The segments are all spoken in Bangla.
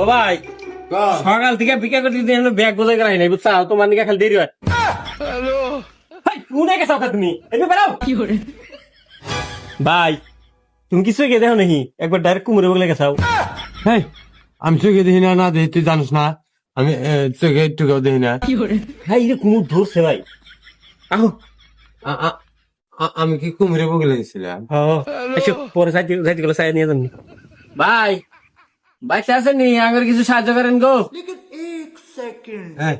ও ভাই সকাল থেকে ভিক্ষা করতে দিতে ব্যাগ বোঝাই করাই নাই বুঝছা তোমার নিকে খালি দেরি হয় ভাই কোনে গেছো তুমি এমনি বেরাও ভাই তুমি কিছু কে দেখো নাকি একবার ডাইরেক্ট কুমুরে বগলে গেছাও হেই, আমি চোখে দেখি না না দেখি তুই জানিস না আমি চোখে একটুকেও দেখি না। ভাই এটা কুমুর ধরছে ভাই আহো আমি কি কুমিরে বগলে গেছিলাম? এসো পরে যাইতে যাইতে গেলে চাই নিয়ে যাননি ভাই বাইতে আছেন নি আগে কিছু সাহায্য করেন গো হ্যাঁ,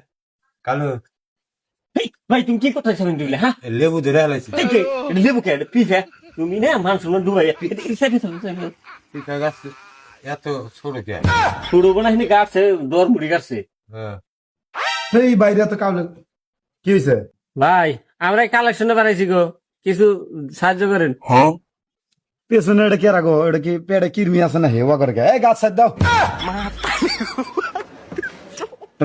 কালো হেই, ভাই তুমি কি কথা শুনেন দিলে হ্যাঁ লেবু ধরে হেলাইছি। এটা দেবো কে পিফে তুমি না মান শুনুন দুবাই পিঠা গাছ এত ছোট কে? শুরু বানাইনি গাছে দর মুড়ি গাছে হ্যাঁ, এই বাইরে তো কাবলে কি হয়েছে? ভাই আমরা কালেকশনে বানাইছি গো কিছু সাহায্য করেন পেছনে এটা কে রাখো? এটা কি পেটে কিরমি আছে না হেওয়া করে এই গাছ সাইড দাও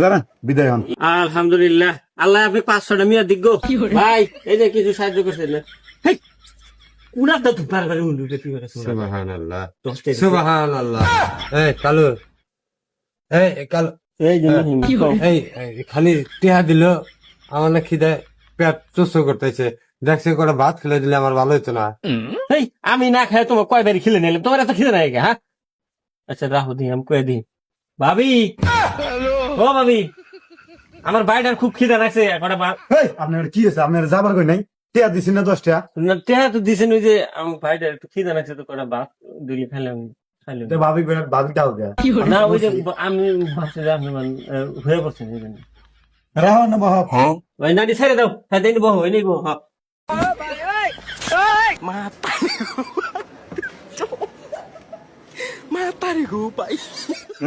দাঁড়া বিদায় হন। আলহামদুলিল্লাহ আল্লাহ আপনি 500টা মিয়া দিগ গো ভাই এই যে কিছু সাহায্য করছেন না হেই উড়া দাও তো বারবার উন্ডুতে কি করে সুবহানাল্লাহ, 10 টাকা সুবহানাল্লাহ। এই কালো, এই কালো, এই যে এই খালি টিহা দিল আমার না খিদে পেট চুষো করতেছে। দেখছে করে ভাত খেলে দিলে আমার ভালো হতো না। এই আমি না খাই তোমার কয়বারই খেলে নিলাম তোমার এত খিদে নাই হ্যাঁ আচ্ছা রাহু দি আমি কয়ে দিই ভাবি ও ভাবি আমার ভাইটার খুব খিদে লাগছে কটা এই আপনার কি হয়েছে? আপনার যাবার কই নাই? টিয়া দিছি না 10 টাকা? টেহা তো দিছেন ওই যে আমার ভাইটার একটু খিদে লাগছে তো কটা ভাত দিলে খাইলাম খাইলাম তো ভাবি ভাবিটাও দেয়া না ওই যে আমি ভাবছি যে আপনি হয়ে পড়ছেন এই জন্য রাহো না বাবা। ওই নানি ছেড়ে দাও হ্যাঁ দেনি বহ ওই নেই বহ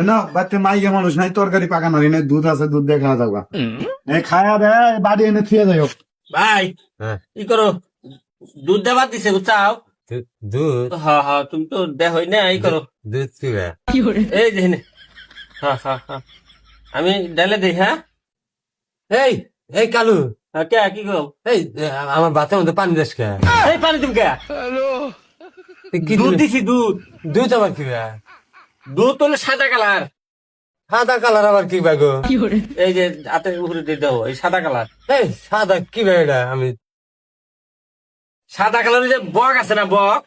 না বাচ্চা মাইয়া মানুষ নাই, তরকারি পাকানো নাই, দুধ আছে দুধ দিয়ে খাওয়া যাবা। এই খায়া দে বাড়ি এনে থুয়ে যাই। ভাই হ্যাঁ, কি করো দুধ দেবার দিছে চাও দুধ হ্যাঁ হ্যাঁ তুমি তো দেখোই না এই করো দুধ কি বে? এই যে নে। হ্যাঁ হ্যাঁ হ্যাঁ আমি ডালে দিই হ্যাঁ এই এই কালু, হ্যাঁ, কে কি করো এই আমার বাচ্চার মধ্যে পানি দেশ কে? এই পানি তুমি কে কি দুধ দিছি দুধ দুধ আবার কি বে? দুধ হলো সাদা কালার সাদা কালার আবার কি বে গো? এই যে হাতের উপরে দিয়ে দাও এই সাদা কালার এই সাদা কি বে এটা? আমি সাদা কালারের যে বক আছে না বক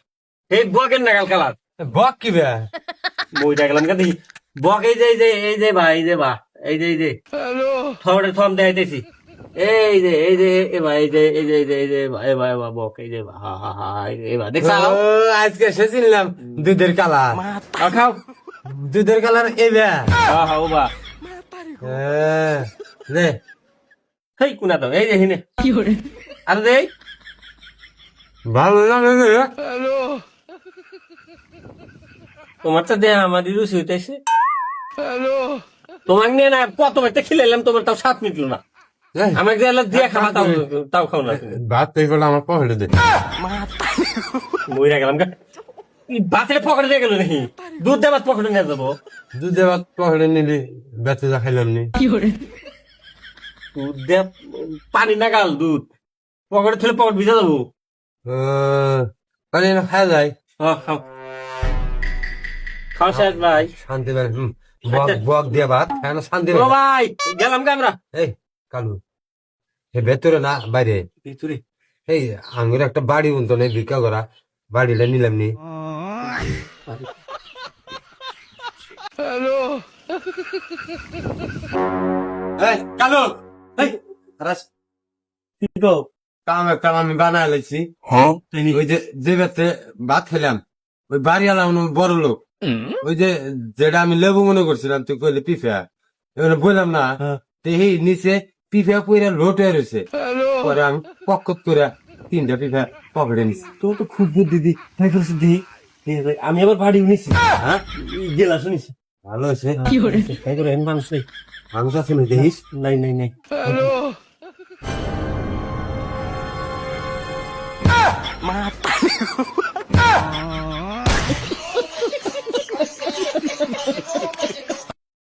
এই বকের নাগাল কালার বক কি বে? বইটা গেলাম কে দেখি বক এই যে এই যে ভাই এই যে বা এই যে থমড়ে থম দেখাইতেছি এই যে এ ভাই এই যে এ ভাই বক এই যে হা হা হা এই ভাই দেখছ ও, আজকে সে চিনলাম দুধের কালার। খাও দুধের কালার এই বে? হা হা ও বা রে হেই কোনা দাও এই যে হিনে আর দে ভালো লাগে রে। তোমার তো দেহ আমাদের রুচি হইতেছে তোমাকে নিয়ে না কত একটা খেলাইলাম তোমার তাও স্বাদ মিটলো না এই, আমাকে যে দিয়ে খাওয়া তাও তাও খাও না ভাত পেয়ে গেলে আমার পকেটে দে। মইরা গেলাম গা বাতের পকেটে দিয়ে গেল নাকি দুধ দেবার পকেটে নিয়ে যাবো দুধে ভাত পকেটে নিলি বেঁচে যা খাইলাম নি। দুধ দেয়া পানি না গাল দুধ পকেটে থলে পকেট ভিজা যাবো পানি না খাওয়া যায় খাও খাও শেষ ভাই শান্তি পায়। বক বক দিয়ে ভাত খায় না শান্তি ও পায়। ভাই গেলাম গা আমরা এই কালু, এ ভেতরে না বাইরে? ভিতরে এই আঙ্গুর একটা বাড়ি উনতো নেই ভিক্ষা করা, বাড়িটা নিলাম নি। এই কালু, এই রাস কি গো কাম একটা আমি বানায় লাইছি। ওই যে বেতে ভাত খেলাম ওই বাড়ি আলাম বড় লোক, ওই যে যেটা আমি লেবু মনে করছিলাম তুই কইলে পিফা, এবার বললাম না এই নিচে পিফা পুরা লোট হয়ে রয়েছে। পরে আমি পক্কত করে 3টা পিফা পকেটে নিছি। তোর তো খুব বুদ্ধি দি তাই করছিস দি আমি আবার বাড়ি নিছি হ্যাঁ, গেলা শুনিস ভালো হয়েছে। তাই করে মানুষ নেই মানুষ আছে না দেখিস? নাই নাই নাই মা